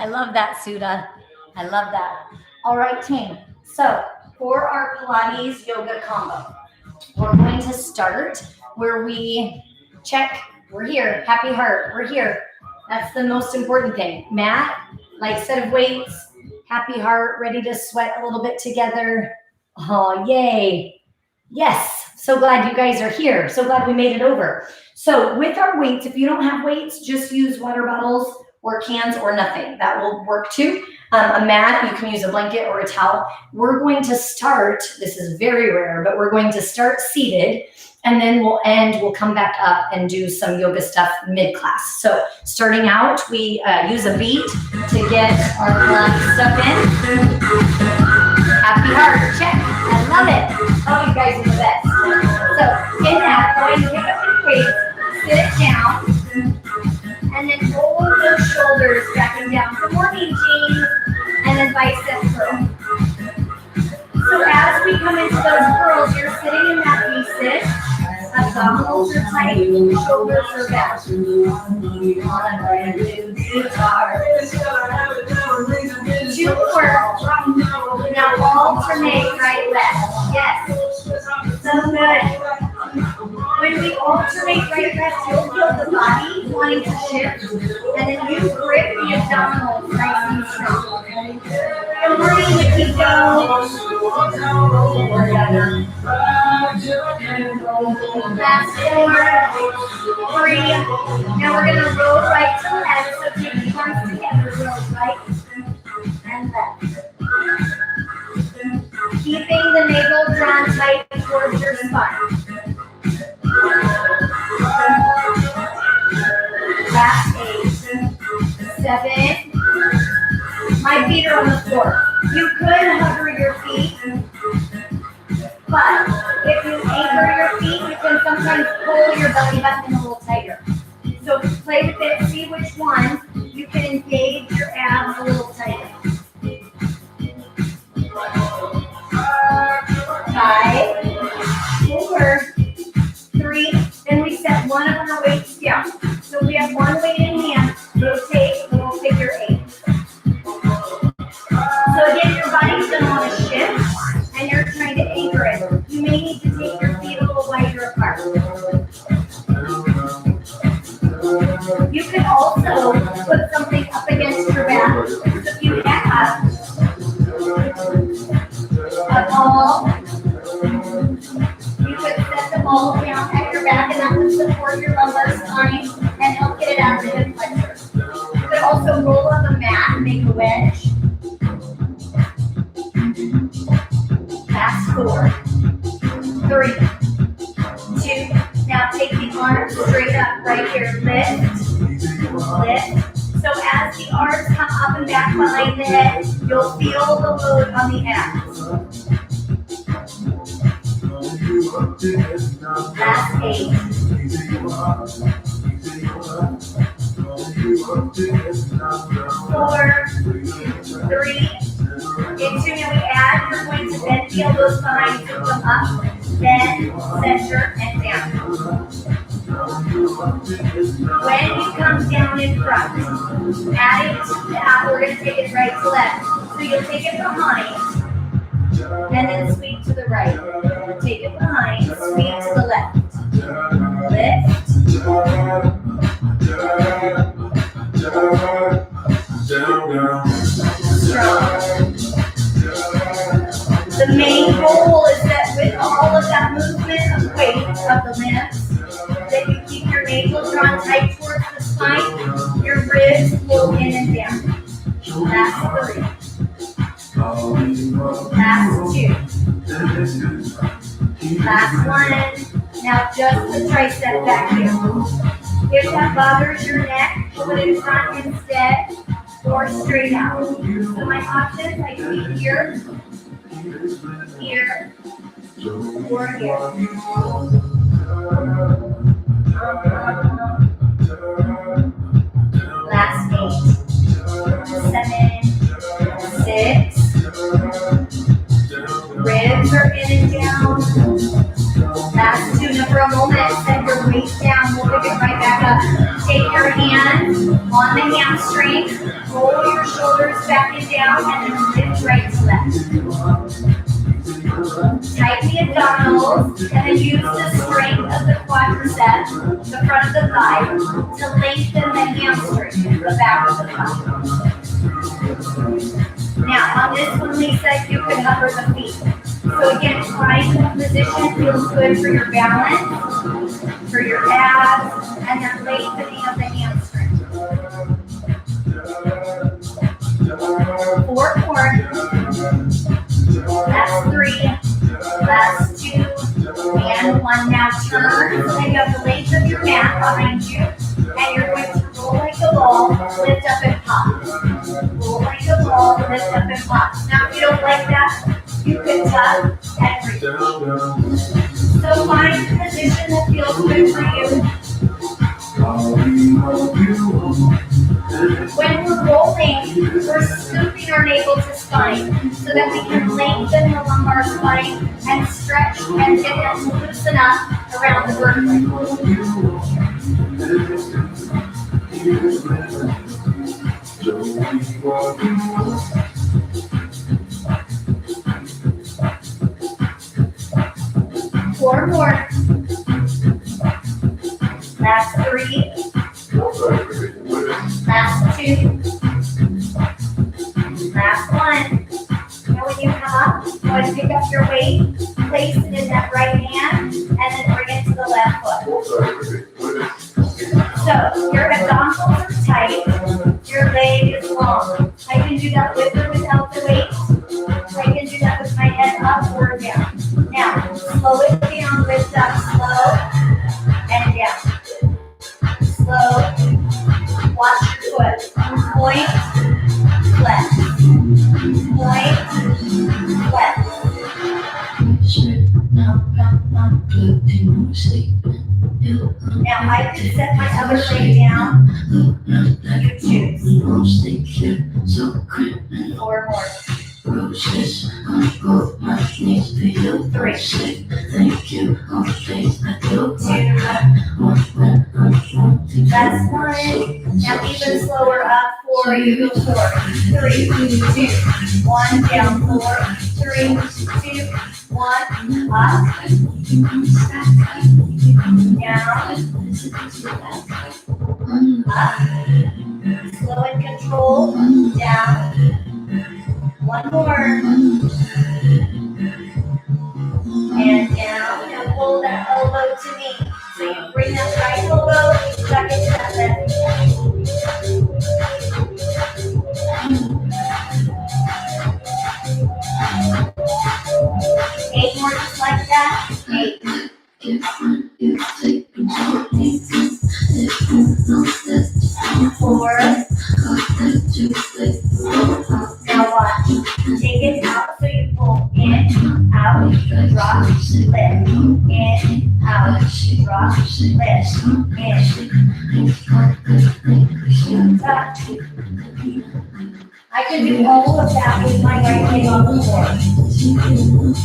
I love that, Suda. I love that. All right, team. So for our Pilates yoga combo, we're going to start where we check, we're here, happy heart, we're here. That's the most important thing. Mat, like set of weights, happy heart, ready to sweat a little bit together. Oh, yay. Yes, so glad you guys are here. So glad we made it over. So with our weights, if you don't have weights, just use water bottles or cans or nothing. That will work too. A mat, you can use a blanket or a towel. We're going to start, this is very rare, but we're going to start seated and then we'll come back up and do some yoga stuff mid-class. So starting out, we use a beat to get our stuff in. Happy heart, check, I love it. Oh, you guys are the best. So in that, go ahead and pick up your weights, sit it down, and then roll those shoulders back and down. Good morning, Jean. And then bicep curl. So as we come into those curls, you're sitting in that V-sit. Abdominals are tight, shoulders are back. On a brand new guitar. 2 more. Now alternate right, left. Yes. So good. When we alternate right, left, you'll feel the body wanting to shift. And then you grip the abdominals nice and strong. Good morning, Nikito. Last 4, 3. Now we're going to roll right to left. So take your arms together, roll right and left. Keeping the navel drawn tight towards your spine. Last 8, 7. My feet are on the floor. You could hover your feet, but if you anchor your feet, you can sometimes pull your belly button a little tighter. So play with it, see which one you can engage your abs a little tighter. 5, 4, 3, then we set one of our weights down. So we have one weight in hand, rotate, and we'll figure 8. So again, your body's going to want to shift, and you're trying to anchor it. You may need to take your feet a little wider apart. You can also put something up against your back. So if you have a ball, you could set the ball down at your back, and that would support your lumbar spine and help get it out of the hip flexors. You could also roll on the mat and make a wedge. Last 4, 3, 2. Now take the arms straight up right here. Lift, lift. So as the arms come up and back behind the head, you'll feel the load on the abs. Last 8. 4, 3. Into now we add, you're going to bend the elbows behind to come up, bend, center, and down. When you come down in front, add it to that, we're going to take it right to left. So you'll take it behind, and then sweep to the right. Take it behind, sweep to the left. Lift. Strong. The main goal is that with all of that movement of weight of the limbs, that you keep your navel drawn tight towards the spine, your ribs pull in and down. Last 3. Last 2. Last 1. Now just the tricep back here. If that bothers your neck, put it in front instead or straight out. So my options, I keep here, here, or here. Last 8, 7, 6. Ribs are in and down. Last 2. Now for a moment, set your weight down. We'll pick it right back up. Take your hands On the hamstring, roll your shoulders back and down and then lift right to left. Tighten the abdominals and then use the strength of the quadricep, the front of the thigh, to lengthen the hamstring, the back of the thigh. Now, on this one, Lisa, you could hover the feet. So again, triangle position feels good for your balance, for your abs, and that lengthening of the hamstring. 4 more. That's 3. That's 2. And 1. Now turn so that you have the length of your mat behind you. And you're going to roll like a ball, lift up and pop. Roll like a ball, lift up and pop. Now if you don't like that, you can tuck and breathe. So find a position that feels good for you. When we're rolling, we're scooping our navel to spine so that we can lengthen the lumbar spine and stretch and get that to loosen up around the vertebrae. 4 more. That's 3. That's 2. That's 1. Now when you come up, go ahead and pick up your weight, place it in that right hand, and then bring it to the left foot. So your abdominals are tight, your leg is long. I can do that with or without the weight. I can do that with my head up or down. Now, slow it down, lift up, slow, and down. Slow. Watch your foot. Point, flex. Point, flex. Now I can set my other leg down. You choose. 4 more. 3. 2. That's 1. Now even slower up. 4. You go forward. 3, 2, 1. Down. 4, 3, 2, 1. Up. Down. Up. Slow and control. Down. 1 more. And down. Now pull that elbow to me. So you bring that right elbow back into that left. 8 more just like that. 8. Four. Now watch. Take it out so you pull in, out, drop, lift. In, out, drop, lift. In. Touch. I can do all of that with my right leg on the floor.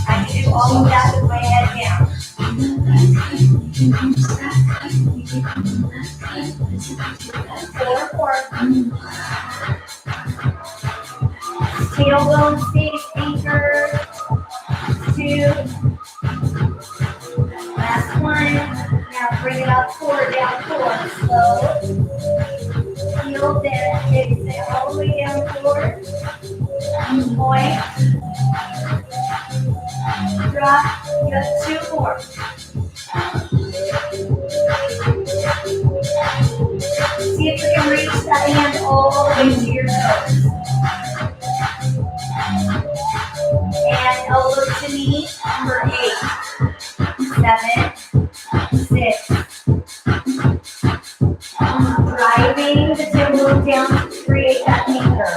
I can do all of that with my head down. 4 more. Tailbone stays anchored. 2. Last 1. Now bring it up 4, down 4. Slow. Heel bend. Exhale all the way down 4. Point. Drop. You have 2 more. See if you can reach that hand all the way to your toes. And elbow to knee for 8, 7, 6. Driving the tailbone down to create that anchor.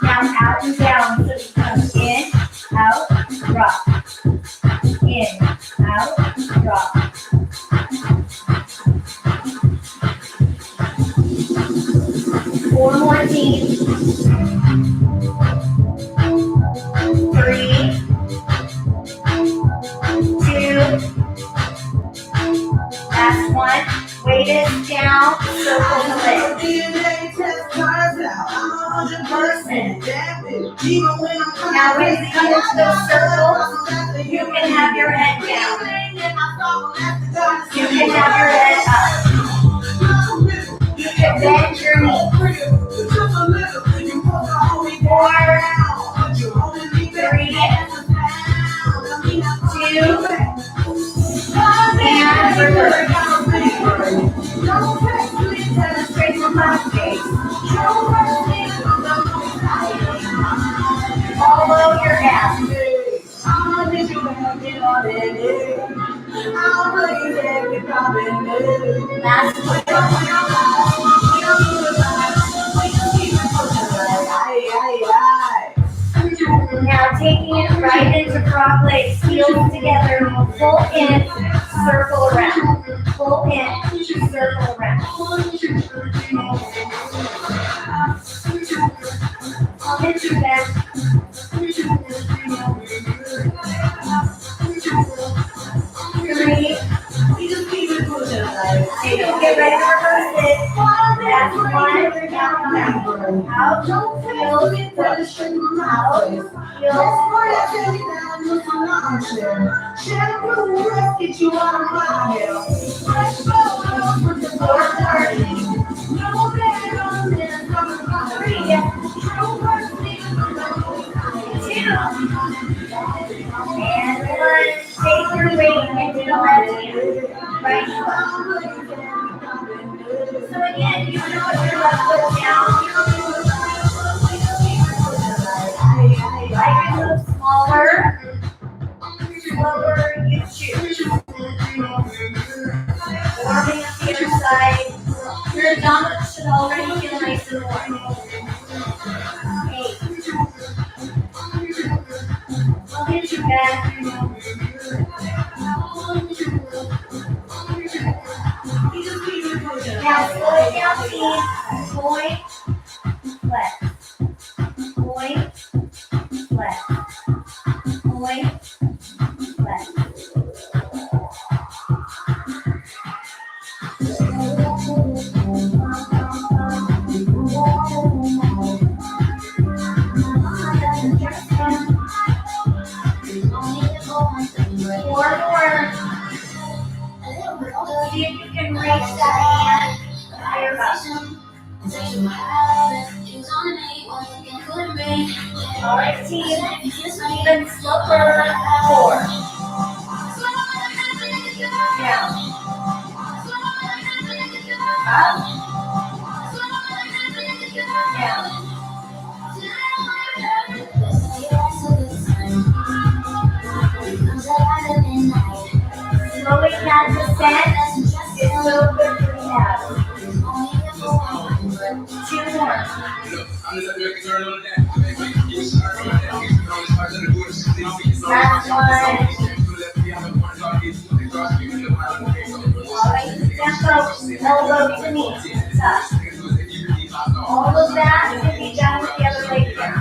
Now out and down. So you come in, out, drop. In, out, drop. 4 more teams. 3, 2. Last 1. Weight is down, circle the legs. Now when you come into those circles, you can have your head down. You can have your head up. You can bend your knees. 4, 3, 2, and reverse. Straight from my face. Follow your ass. Last one. Now taking it right into frog legs, heels together, pull in, circle around. Pull in, circle around. I'll hit you back. 3. Get ready to reverse it. That's 1. Now come out. Out. Heels. Push. Out. Heels. Get you out of my hair. 4, 3, 2, and 1. Take your weight into the left hand. Right foot. So again, you know if your left foot down. Like it moves smaller. Slower, you choose. Warming up the other side. Your abdominals should already feel nice and warm. 8. I'll hit you back. Now slow it down, team. Point, flex. Point, flex. Point, flex. Four more. See if you can reach that hand higher up. All right, team. Even slower. 4. Down. Up. Down. Slowly down descent. It's so good for the abs. 2 more. Last one. All right, tempo, elbow to knee, touch. All of that can be done with the other leg down.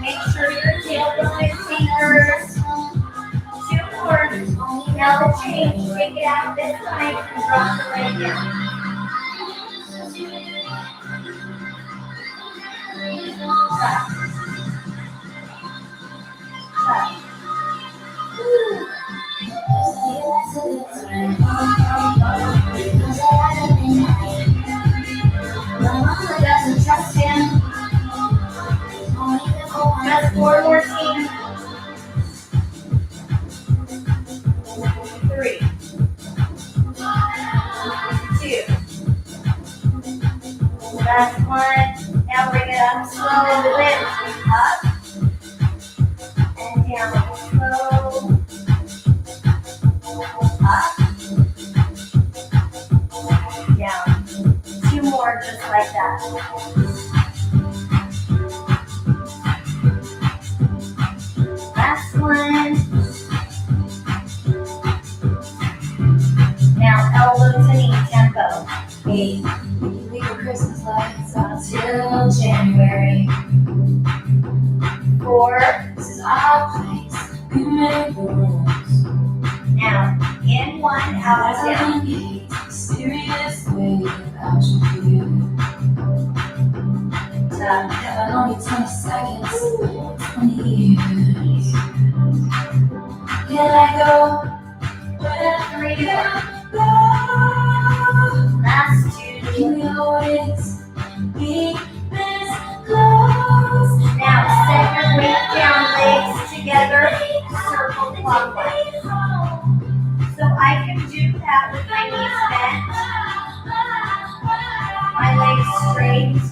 Make sure your tailbone is fingers. 2 more. Now the change. Take it out this time and drop the leg down. Touch. Touch. Doesn't trust him. Just 4 more, team. 3, 2. Last one. Now bring it up slow. Lift up and down. Slow. Up. Down. 2 more just like that. Last one. Now elbow to knee tempo. 8. Leave your Christmas lights on. until January. 4. This is our place. We make the rules. Now, in 1, out and down. Serious way without you here. Never only 20 seconds, 20 years. Can I go? Where 3 to 1. go? Last 2. Can we always be this close? Now, set your weight down, legs together, circle clockwise. So I can do that with my knees bent, my legs straight,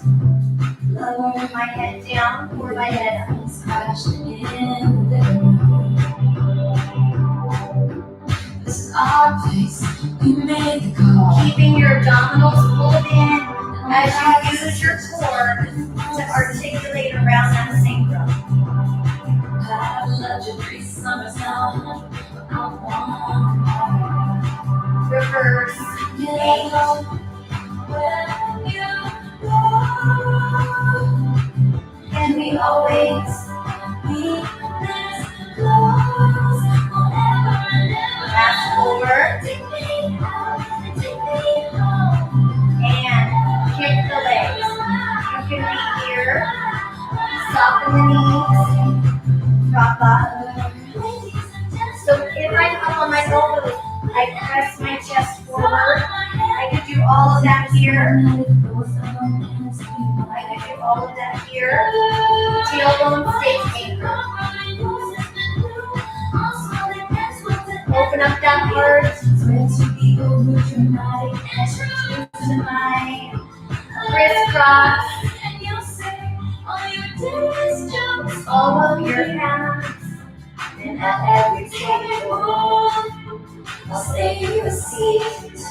my head down or my head up. This is our place. We made the call. Keeping your abdominals pulled in as you use your core to articulate around that sacrum. I've loved you 3 summers now. I want Reverse. 8. where you go. And we always Be this close forever and ever. last 4. Take me out and take me home. And kick the legs. You can be here. Soften the knees. Drop bottom. So if I come on my elbows, I press my chest forward. I could do all of that here. I could do all of that here. Tailbone stays anchored. Open up that heart to my crisscross. All of your hands. And at every stage, I'll save a seat.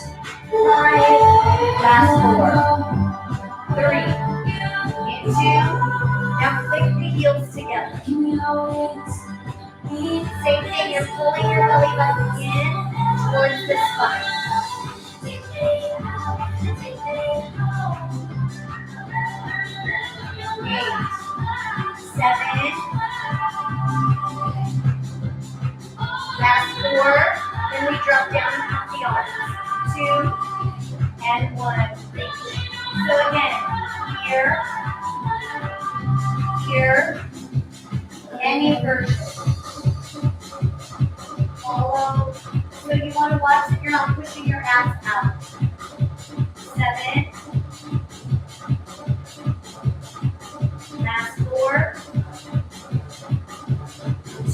Last 4. 3. And 2. Now click the heels together. Same thing, you're pulling your belly button in towards the spine. 8. 7. Last 4. Then we drop down and pop the arms. 2 and 1. So again, here, and inversion. Follow. So you want to watch that you're not pushing your ass out. 7. Last 4.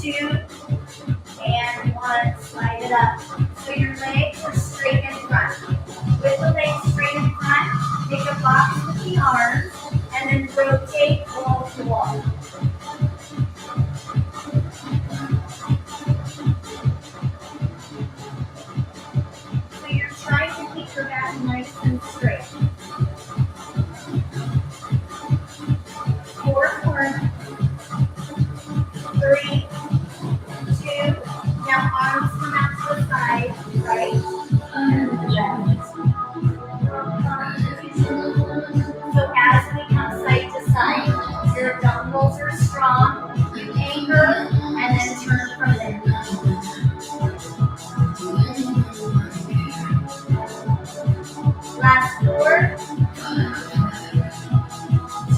2 and 1. Slide it up. So your legs are straight in front. With the legs straight in front, take a box with the arms and then rotate wall to wall. So you're trying to keep your back nice and straight. 4 corners. 3, 2. Now arms come out to the side, right? And left. So as we come side to side, your abdominals are strong. You anchor and then turn from there. Last 4.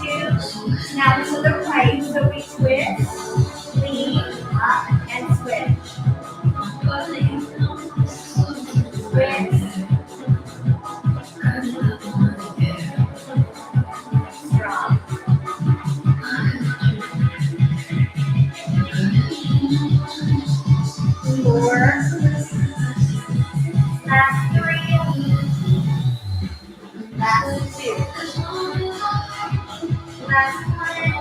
2. Now to the right, so we twist, lean, up, and switch. Twist. Strong. 4. Last 3. Last 2. Last 1.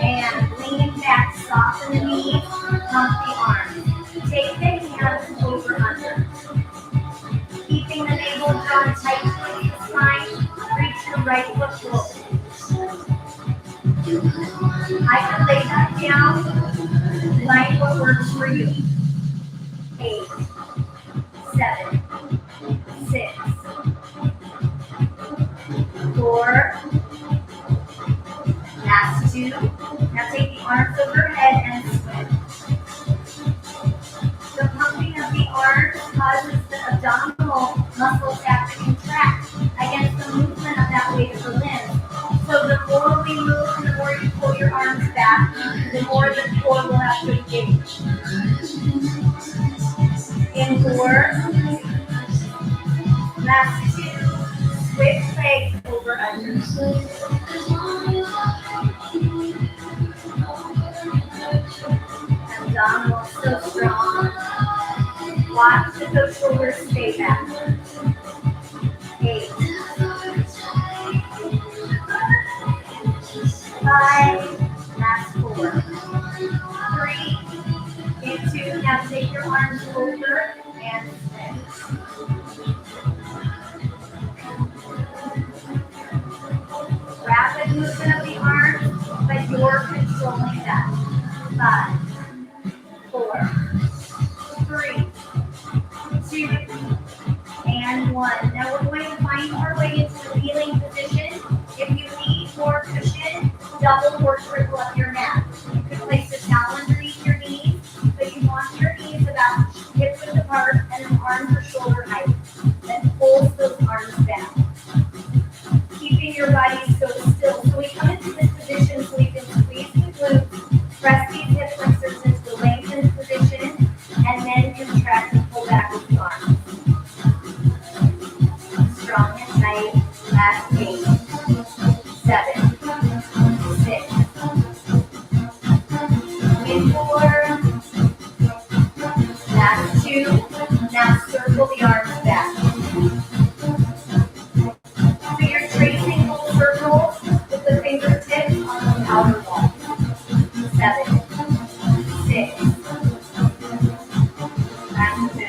And lean back, soften the knees, pump the arms. Take the hands over under. Keeping the navel drawn tight to the spine, reach the right foot forward. I can lay that down, like what works for you. 8, 7, 6, 4, 2. Now take the arms overhead and swim. The pumping of the arms causes the abdominal muscles to have to contract against the movement of that weight of the limb. So the more we move and the more you pull your arms back, the more the core will have to engage. In 4, last 2, switch legs over under. Abdominal so strong. Watch that those shoulders stay back. 8, 5, last 4, 3, and 2. Now take your arms over and swim. Rapid movement of the arms, but you're controlling that. 5, 4, 3, 2, and 1. Now we're going to find our way into the kneeling position. If you need more cushion, double or triple up your mat. You can place a towel underneath your knees, but you want your knees about hip width apart and an arms or shoulder height. Then pulls those arms back. Keeping your body so still. So we come into this position so we can squeeze the glutes, press these hip flexors into the lengthened position, and then contract and pull back with the arms. Strong and tight. Last 8, 7, 6. In 4. Last 2. Now circle the arms back. So you're tracing little circles with the fingertips on the outer wall. 7, 6. Last 4.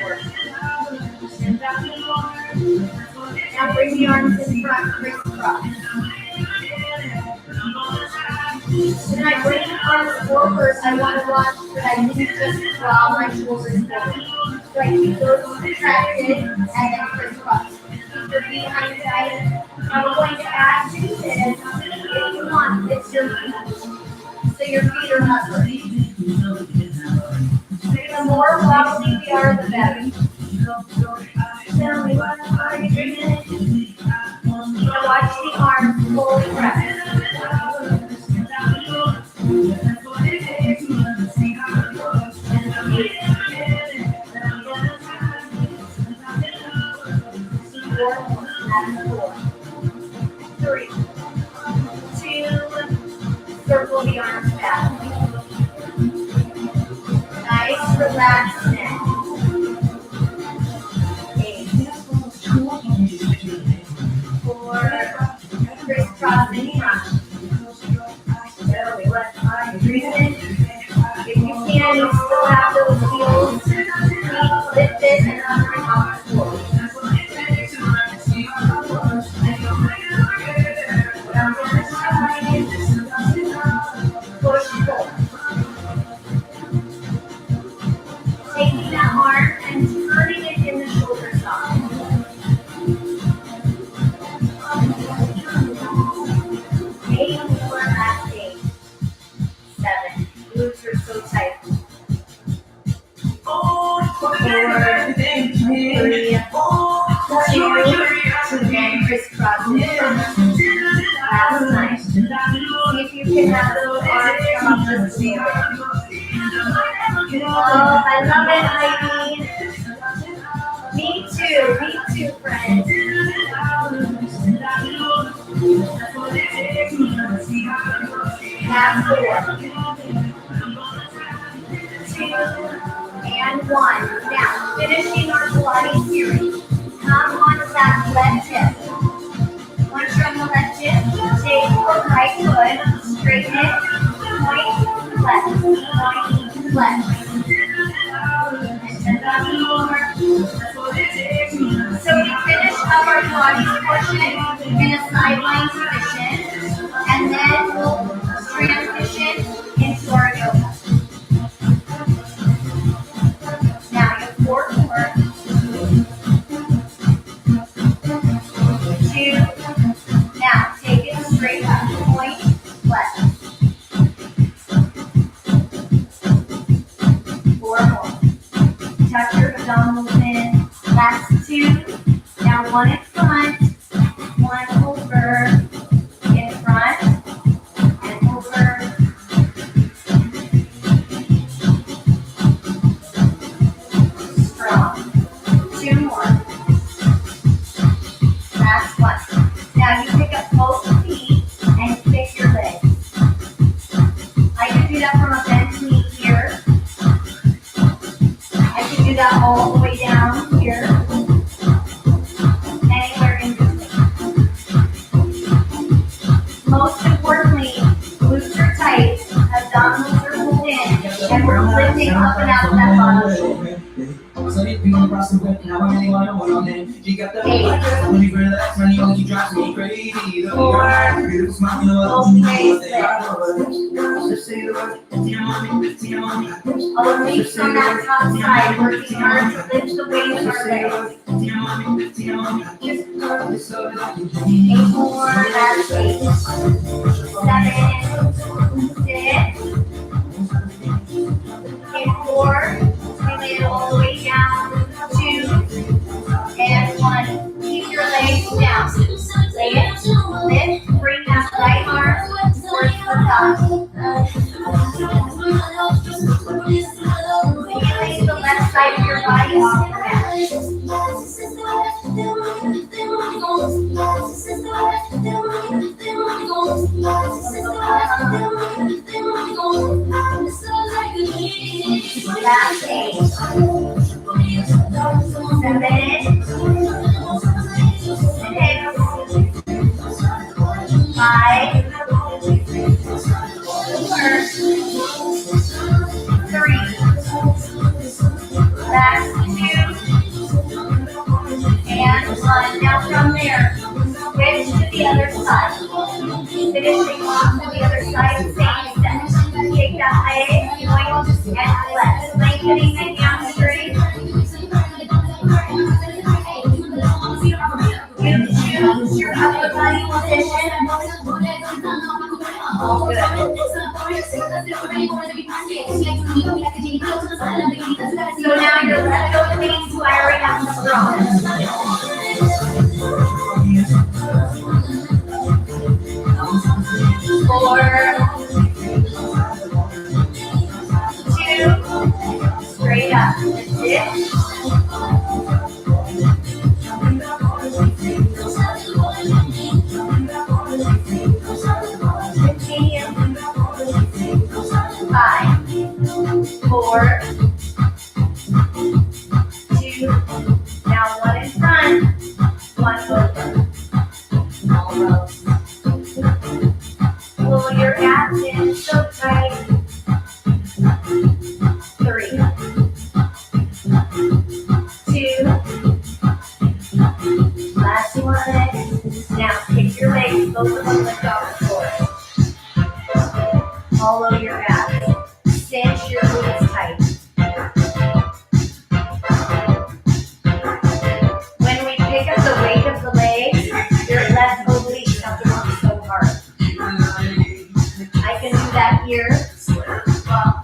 Now bring the arms in front, crisscross. When I bring the arms forward, I want to watch that I didn't just draw my shoulders forward. So I keep those contracted and then crisscross. Keep your feet behind tight. Now we're going to add to this, if you want, it's your feet. So your feet are not hurting. The more wobbly we are, the better. Now watch the arms fully press. Four, 3, 2, circle the arms back. Nice, relaxed neck. 8, 4, crisscross in front. Breathe in. If you can, you still have those heels. Feet lifted and hovering off the floor. Push, pull. Taking that arm and turning it in the shoulder side. 8, 4, last 8, 7. Glutes are so tight. 4, 3, 2, and crisscross in front. Last 9. See if you can have those arms come up just a little bit. Oh, I love it, Heidi. Me too, friends. Last 4, 2, and 1. Now, finishing our Pilates series. Come onto that left hip. Once you're on the left hip, take the right foot, straighten it, point, left, and then more. So we finish up our Pilates portion in a sideline position, and then we'll transition into our yoga. Now your 4, 2. Now take it straight up, point, left. one in front, one over, in front, and over. Strong. Two more. Last one. Now you pick up both feet and kick your legs. I can do that from a bent knee here. I can do that all the way down here. Anywhere in between. Most importantly, glutes are tight, abdominals are pulled in, and we're lifting up and out of that bottom shoulder. 8, 4, both legs lift. Our legs on that top side, working hard to lift the weight of our legs. 8 more, that's 8. 7, 6. Okay, 4. Bring it all the way down. 2 and 1. Keep your legs down. Lay it, lift, bring that right arm towards the top. Feeling the left side of your body off the mat. Last 8. 7, 5, 4, 3. Last 2 and 1. Now from there, switch to the other side. Finishing off to the other side, same step. Take that leg, point, and flex. Lengthening the hamstring. You choose your upper body position. All good. So now your left opening firing out the front. 4, 2, straight up. Lift. Five, 4, 2. Now 1 in front, 1 over. Almost. Pull your abs in so tight. 3, 2. Last one. Now kick your legs, both of them lift off the floor. Follow your abs. Cinch your glutes tight. When we pick up the weight of the legs, your left obliques have to work so hard. I can do that here, here, or up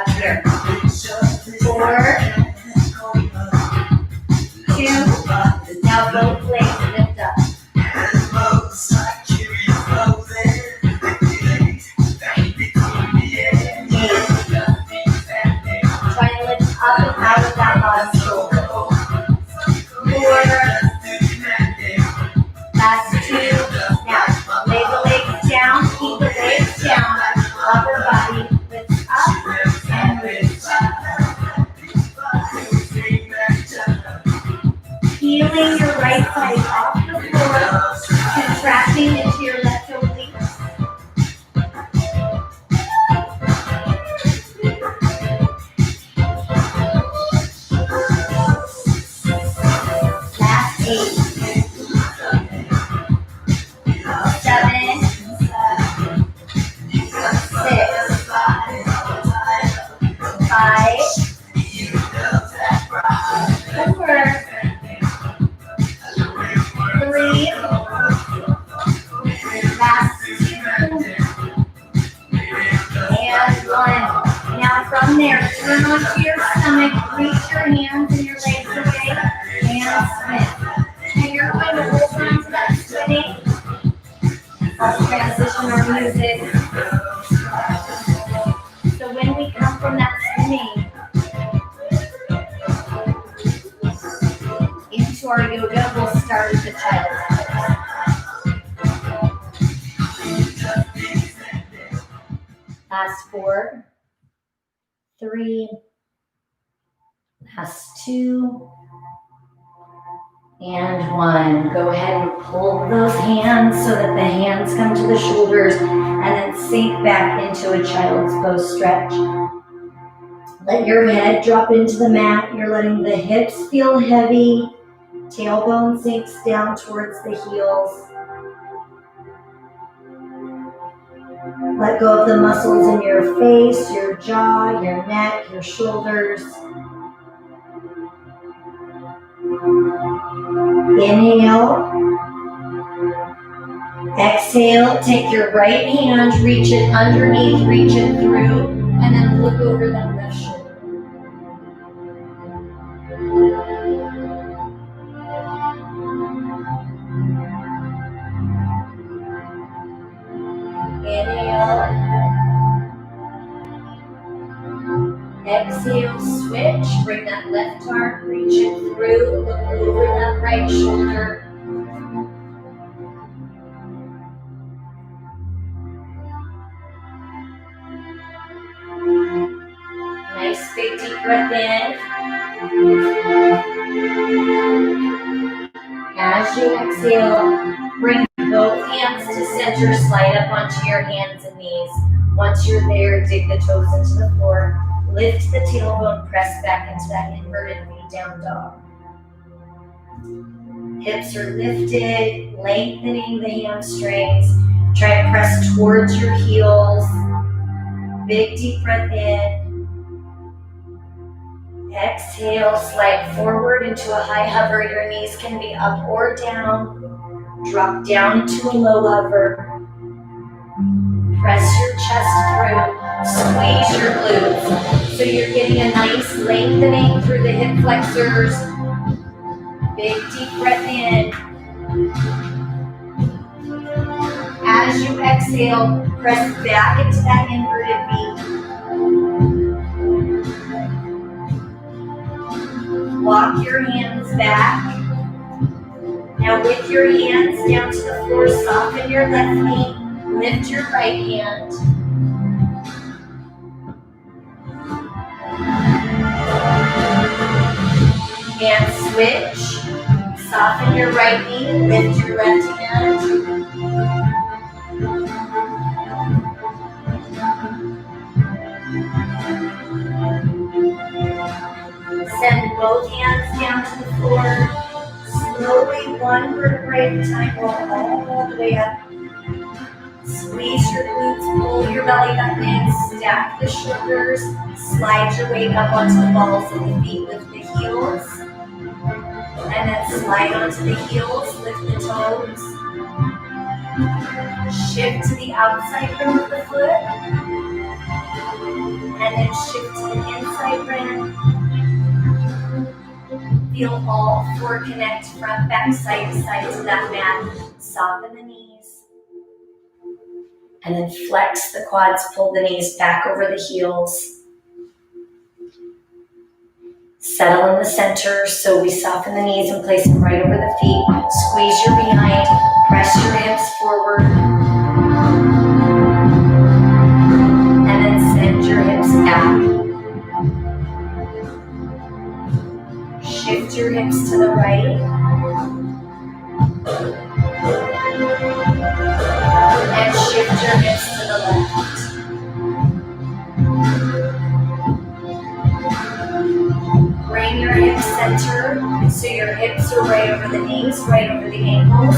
here. 4, 2. Now both legs lift up. Up and out of that bottom shoulder. 4, last 2. Now lay the legs down, keep the legs down. Upper body lifts up and lifts up. Peeling your right side off the floor, contracting into your left oblique. Last 8, 7, 6, 5, 4, 3, listening. I'll transition our music. So when we come from that swimming into our yoga, we'll start with the child's pose. Last 4, 3, last 2, and 1. Go ahead and pull those hands so that the hands come to the shoulders and then sink back into a child's pose stretch. Let your head drop into the mat. You're letting the hips feel heavy. Tailbone sinks down towards the heels. Let go of the muscles in your face, your jaw, your neck, your shoulders. Inhale. Exhale, take your right hand, reach it underneath, reach it through, and then look over that left shoulder. Inhale. Exhale, switch, bring that left arm, reach it through, look over that right shoulder. Nice big deep breath in. As you exhale, bring both hands to center, slide up onto your hands and knees. Once you're there, dig the toes into the floor. Lift the tailbone, press back into that inverted V down dog. Hips are lifted, lengthening the hamstrings. Try to press towards your heels. Big deep breath in. Exhale, slide forward into a high hover. Your knees can be up or down. Drop down into a low hover. Press your chest through. Squeeze your glutes. So you're getting a nice lengthening through the hip flexors. Big deep breath in. As you exhale, press back into that inverted V. Walk your hands back. Now with your hands down to the floor, soften your left knee. Lift your right hand. And switch. Soften your right knee. Lift your left hand. Send both hands down to the floor. Slowly, one vertebrae at a time, roll all the way up. Squeeze your glutes, pull your belly button in, stack the shoulders, slide your weight up onto the balls of the feet, lift the heels, and then slide onto the heels, lift the toes. Shift to the outside rim of the foot, and then shift to the inside rim. Feel all 4 connect, front, back, side to side to that mat. Soften the knees. And then flex the quads, pull the knees back over the heels. Settle in the center, so we soften the knees and place them right over the feet. Squeeze your behind, press your hips forward. And then send your hips back. Shift your hips to the right. And shift your hips to the left. Bring your hips center so your hips are right over the knees, right over the ankles.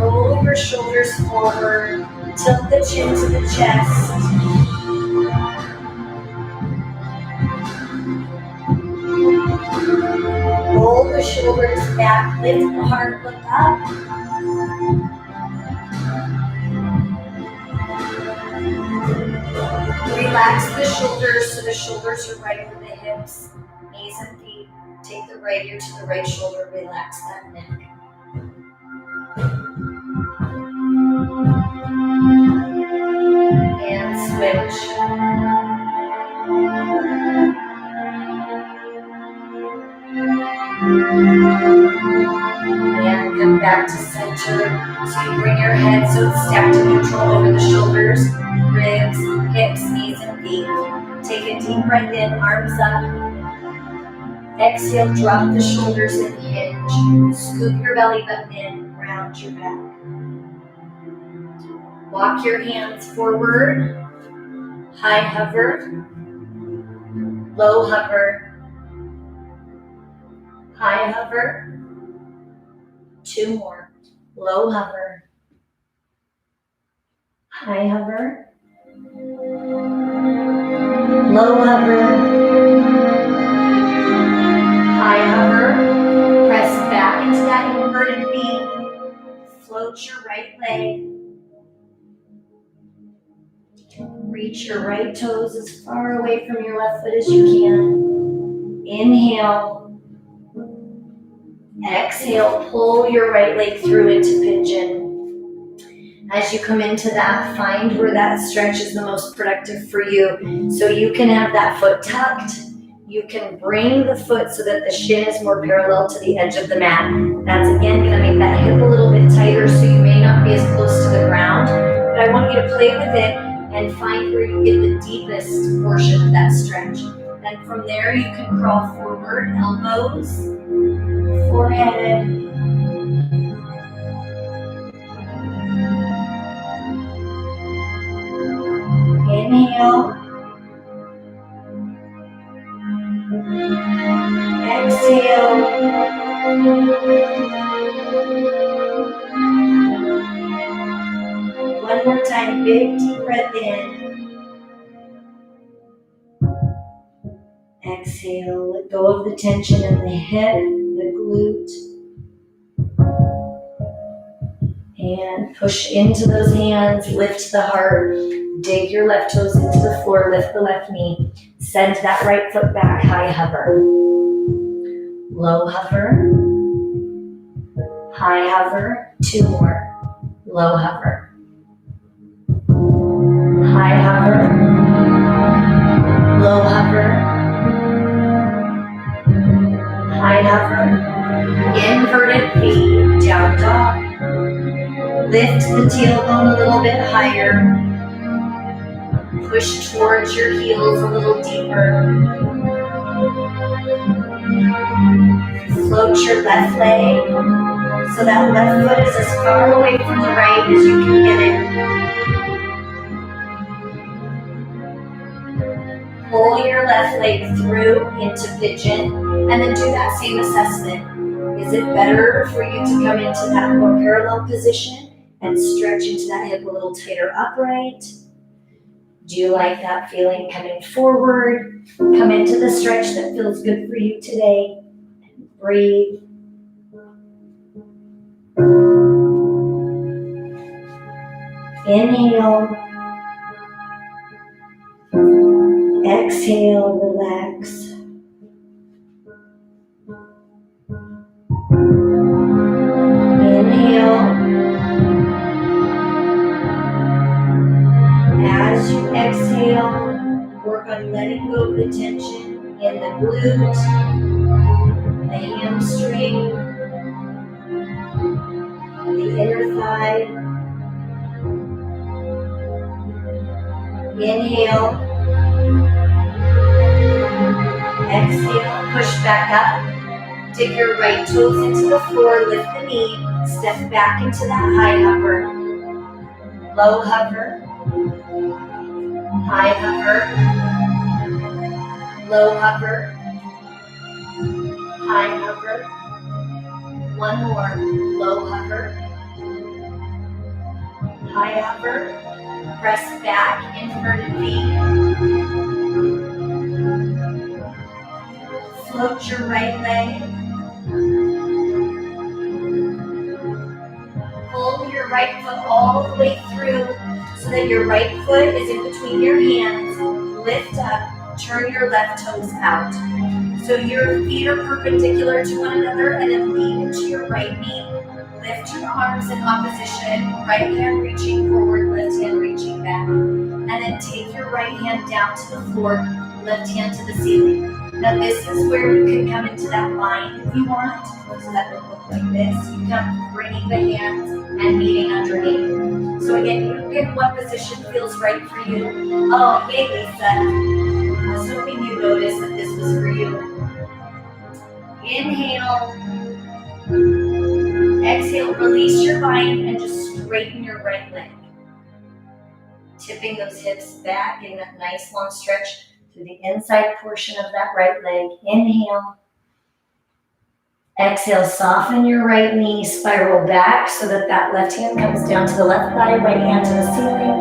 Roll your shoulders forward. Tilt the chin to the chest. Roll the shoulders back, lift the heart, look up. Relax the shoulders so the shoulders are right over the hips, knees and feet. Take the right ear to the right shoulder, relax that neck. center. So you bring your head so it's stacked to neutral over the shoulders, ribs, hips, knees, and feet. Take a deep breath in, arms up. Exhale, drop the shoulders and hinge. Scoop your belly button in, round your back. Walk your hands forward. High hover. Low hover. High hover. 2 more. Low hover. High hover. Low hover. High hover. Press back into that inverted V. Float your right leg. Reach your right toes as far away from your left foot as you can. Inhale. Exhale, pull your right leg through into pigeon. As you come into that, find where that stretch is the most productive for you. So you can have that foot tucked. You can bring the foot so that the shin is more parallel to the edge of the mat. That's again going to make that hip a little bit tighter so you may not be as close to the ground. But I want you to play with it and find where you get the deepest portion of that stretch. And from there you can crawl forward, elbows, forehead. Inhale. Exhale. One more time, big deep breath in. Exhale, let go of the tension in the hip, the glute. And push into those hands, lift the heart, dig your left toes into the floor, lift the left knee, send that right foot back, high hover. Low hover, high hover, 2 more. Low hover, high hover, low hover, high hover, inverted V, down dog. Lift the tailbone a little bit higher. Push towards your heels a little deeper. Float your left leg so that left foot is as far away from the right as you can get it. Pull your left leg through into pigeon and then do that same assessment. Is it better for you to come into that more parallel position and stretch into that hip a little tighter upright? Do you like that feeling coming forward? Come into the stretch that feels good for you today. Breathe. Inhale. Exhale, relax. Inhale. As you exhale, work on letting go of the tension in the glute, the hamstring, the inner thigh. Inhale. Exhale, push back up. Dig your right toes into the floor, lift the knee, step back into that high hover. Low hover. High hover. Low hover. High hover. 1 more. Low hover. High hover. Press back, inverted V. Float your right leg. Pull your right foot all the way through so that your right foot is in between your hands. Lift up, turn your left toes out. So your feet are perpendicular to one another and then lean into your right knee. Lift your arms in opposition, right hand reaching forward, left hand reaching back. And then take your right hand down to the floor, left hand to the ceiling. Now this is where you can come into that bind if you want. So that would look like this. You come bringing the hands and meeting underneath. So again, you pick what position feels right for you. Oh, hey Lisa. I was hoping you noticed that this was for you. Inhale. Exhale, release your bind and just straighten your right leg. Tipping those hips back, getting that nice long stretch through the inside portion of that right leg. Inhale. Exhale, soften your right knee, spiral back so that that left hand comes down to the left thigh, right hand to the ceiling.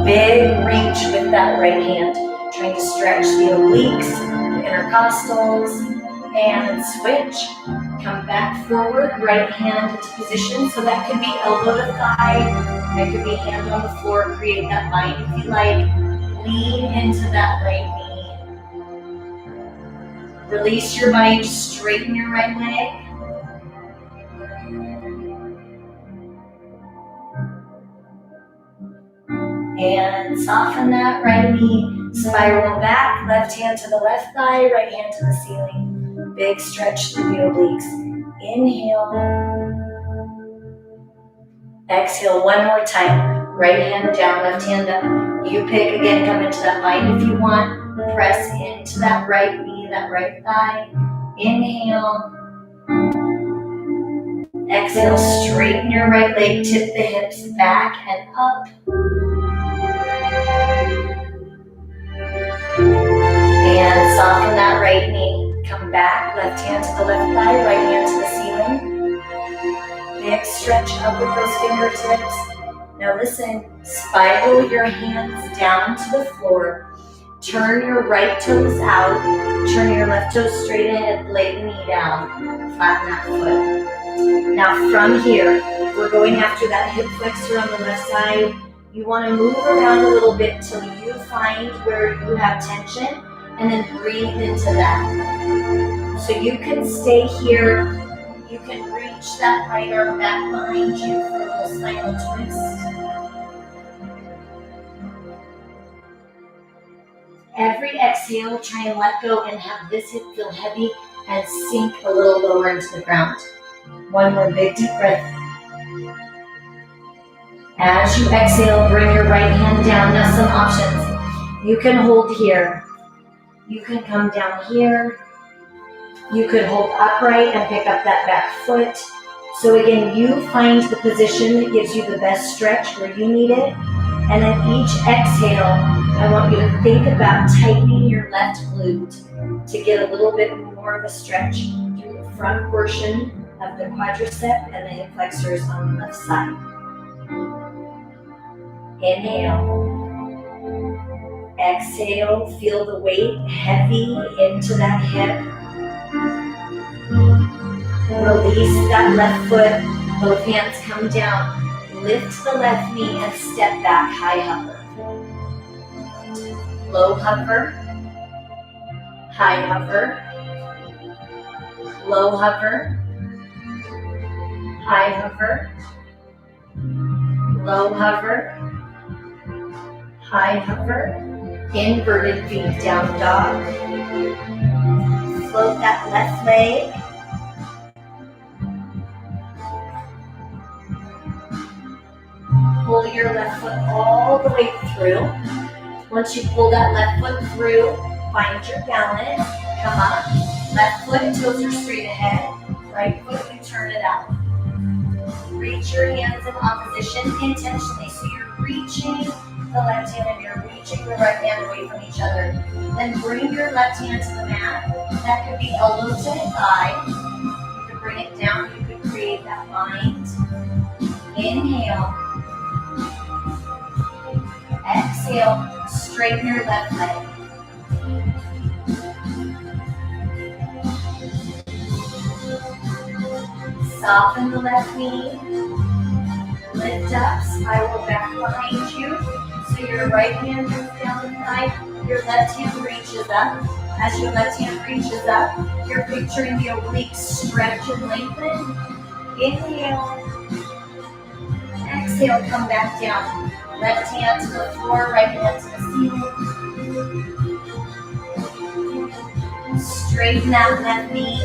Big reach with that right hand. Trying to stretch the obliques, the intercostals, and switch. Come back forward, right hand into position. So that could be elbow to thigh, that could be hand on the floor. Create that bind if you like. Lean into that right knee. Release your bind, straighten your right leg. And soften that right knee. Spiral back, left hand to the left thigh, right hand to the ceiling. Big stretch through the obliques. Inhale. Exhale one more time. Right hand down, left hand up. You pick again, come into that bind if you want. Press into that right knee, that right thigh. Inhale. Exhale, straighten your right leg, tip the hips back and up. And soften that right knee. Come back, left hand to the left thigh, right hand to the ceiling. Big stretch up with those fingertips. Now listen, spiral your hands down to the floor. Turn your right toes out. Turn your left toes straight ahead, lay the knee down. Flatten that foot. Now from here, we're going after that hip flexor on the left side. You want to move around a little bit till you find where you have tension and then breathe into that. So you can stay here. You can reach that right arm back behind you for a little spinal twist. Every exhale, try and let go and have this hip feel heavy and sink a little lower into the ground. One more big deep breath. As you exhale, bring your right hand down. Now some options. You can hold here. You can come down here. You could hold upright and pick up that back foot. So again, you find the position that gives you the best stretch where you need it. And then each exhale, I want you to think about tightening your left glute to get a little bit more of a stretch through the front portion of the quadricep and the hip flexors on the left side. Inhale. Exhale, feel the weight heavy into that hip. Release that left foot, both hands come down. Lift the left knee and step back, high hover. Low hover, high hover, low hover, high hover, low hover, high hover, inverted V down dog. Float that left leg. Pull your left foot all the way through. Once you pull that left foot through, find your balance. Come up. Left foot, toes are straight ahead. Right foot, you turn it out. Reach your hands in opposition intentionally. So you're reaching the left hand and you're reaching the right hand away from each other. Then bring your left hand to the mat. That could be elbow to thigh. You could bring it down. You could create that bind. Inhale. Exhale, straighten your left leg. Soften the left knee. Lift up, spiral back behind you. So your right hand moves down the thigh, your left hand reaches up. As your left hand reaches up, you're picturing the obliques stretch and lengthen. Inhale. Exhale, come back down. Left hand to the floor, right hand to the ceiling. Straighten that left knee.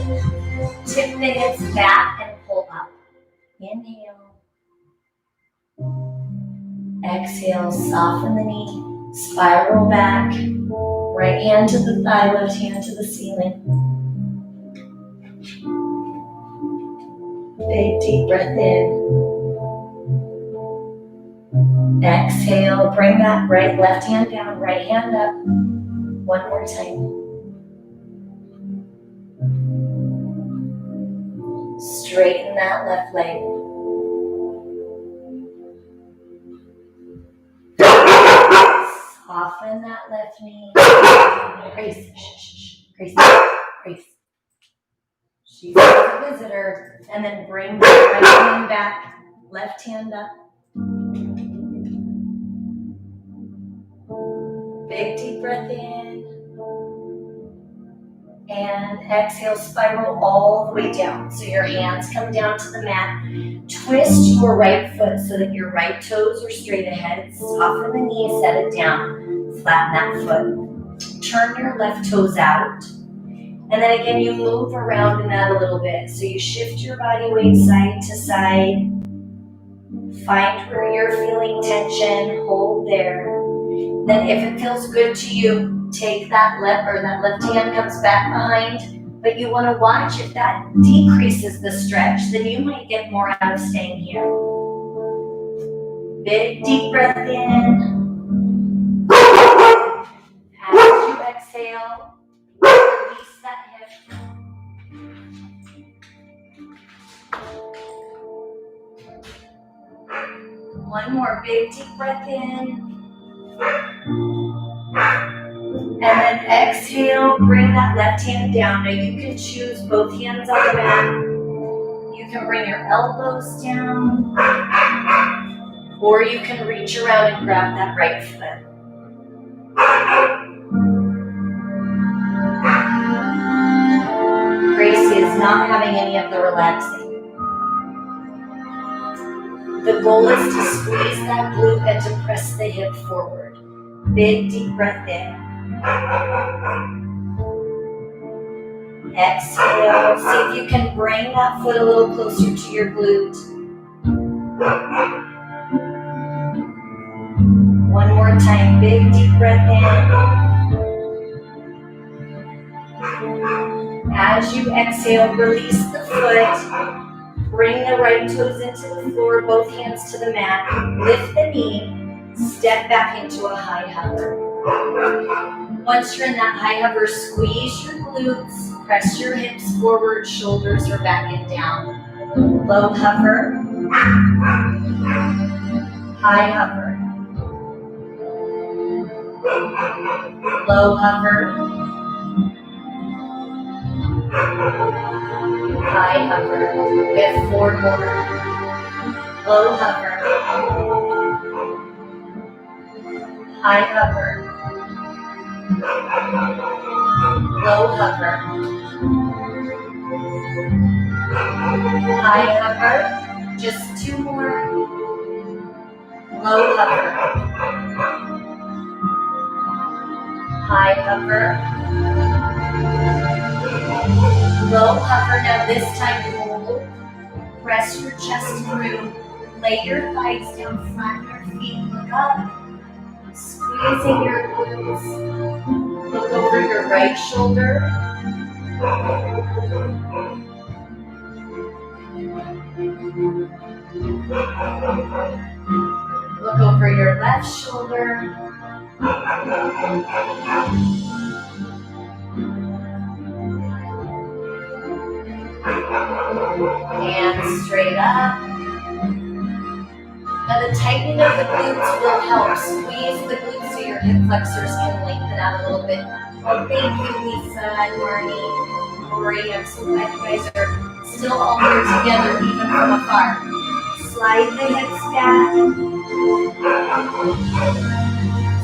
Tip the hips back and pull up. Inhale. Exhale, soften the knee. Spiral back. Right hand to the thigh, left hand to the ceiling. Big deep breath in. Exhale, bring that left hand down, right hand up. One more time. Straighten that left leg. Soften that left knee. Grace, Grace, Grace. She's a visitor. And then bring the right hand back, left hand up. Big deep breath in. And exhale, spiral all the way down. So your hands come down to the mat. Twist your right foot so that your right toes are straight ahead. Soften the knee, set it down. Flatten that foot. Turn your left toes out. And then again, you move around in that a little bit. So you shift your body weight side to side. Find where you're feeling tension. Hold there. Then if it feels good to you, take that left hand comes back behind. But you want to watch if that decreases the stretch, then you might get more out of staying here. Big deep breath in. As you exhale, release that hip. One more big deep breath in. And then exhale, bring that left hand down. Now you can choose both hands on the mat. You can bring your elbows down. Or you can reach around and grab that right foot. Gracie is not having any of the relaxing. The goal is to squeeze that glute and to press the hip forward. Big deep breath in. Exhale. See if you can bring that foot a little closer to your glute. One more time. Big deep breath in. As you exhale, release the foot. Bring the right toes into the floor, both hands to the mat. Lift the knee. Step back into a high hover. Once you're in that high hover, squeeze your glutes. Press your hips forward, shoulders are back and down. Low hover. High hover. Low hover. High hover. We have 4 more. Low hover. High hover. Low hover. High hover. Just 2 more. Low hover. High hover. Low hover. Now this time hold. Press your chest through. Lay your thighs down, flatten your feet, look up. Squeezing your glutes. Look over your right shoulder. Look over your left shoulder. And straight up. Now the tightening of the glutes will help. Squeeze the glutes so your hip flexors can lengthen out a little bit. Oh, thank you, Lisa and Marnie. Lori, I'm so glad you guys are still all here together, even from afar. Slide the hips back.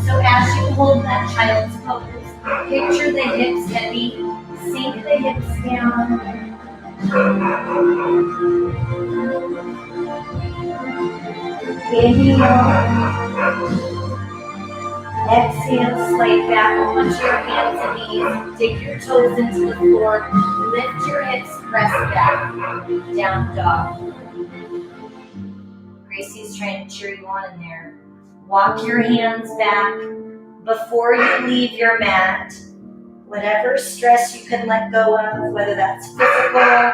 So as you hold that child's pose, picture the hips heavy. Sink the hips down. Inhale. Exhale, slide back onto your hands and knees. Dig your toes into the floor. Lift your hips, press back. Down dog. Gracie's trying to cheer you on in there. Walk your hands back before you leave your mat. Whatever stress you can let go of, whether that's physical,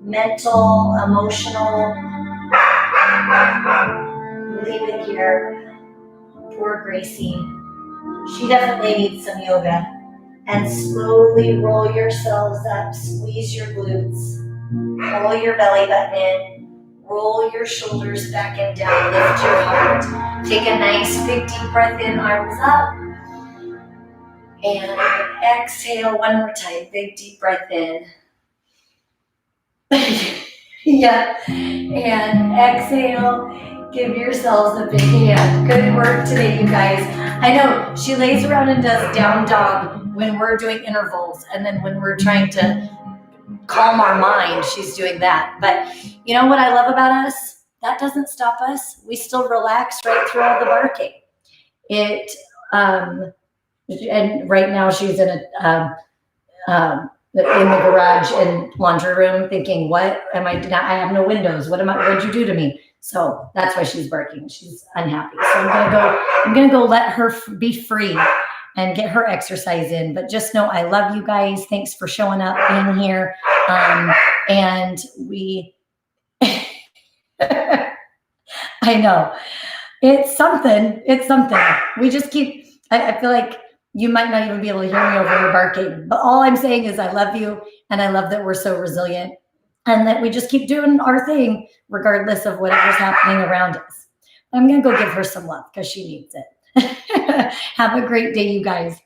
mental, emotional, leave it here. Poor Gracie. She definitely needs some yoga. And slowly roll yourselves up. Squeeze your glutes. Pull your belly button in. Roll your shoulders back and down. Lift your heart. Take a nice big deep breath in, arms up. And exhale one more time. Big deep breath in. Yeah. And exhale. Give yourselves a big hand. Good work today, you guys. I know she lays around and does down dog when we're doing intervals. And then when we're trying to calm our mind, she's doing that. But you know what I love about us? That doesn't stop us. We still relax right through all the barking. And right now she's in in the garage and laundry room thinking, what am I doing? I have no windows. What'd you do to me? So that's why she's barking. She's unhappy. So I'm gonna go let her be free and get her exercise in. But just know I love you guys. Thanks for showing up, being here. And we, I know it's something. We just keep, I feel like you might not even be able to hear me over your barking, but all I'm saying is I love you. And I love that we're so resilient and that we just keep doing our thing, regardless of whatever's happening around us. I'm going to go give her some love because she needs it. Have a great day, you guys.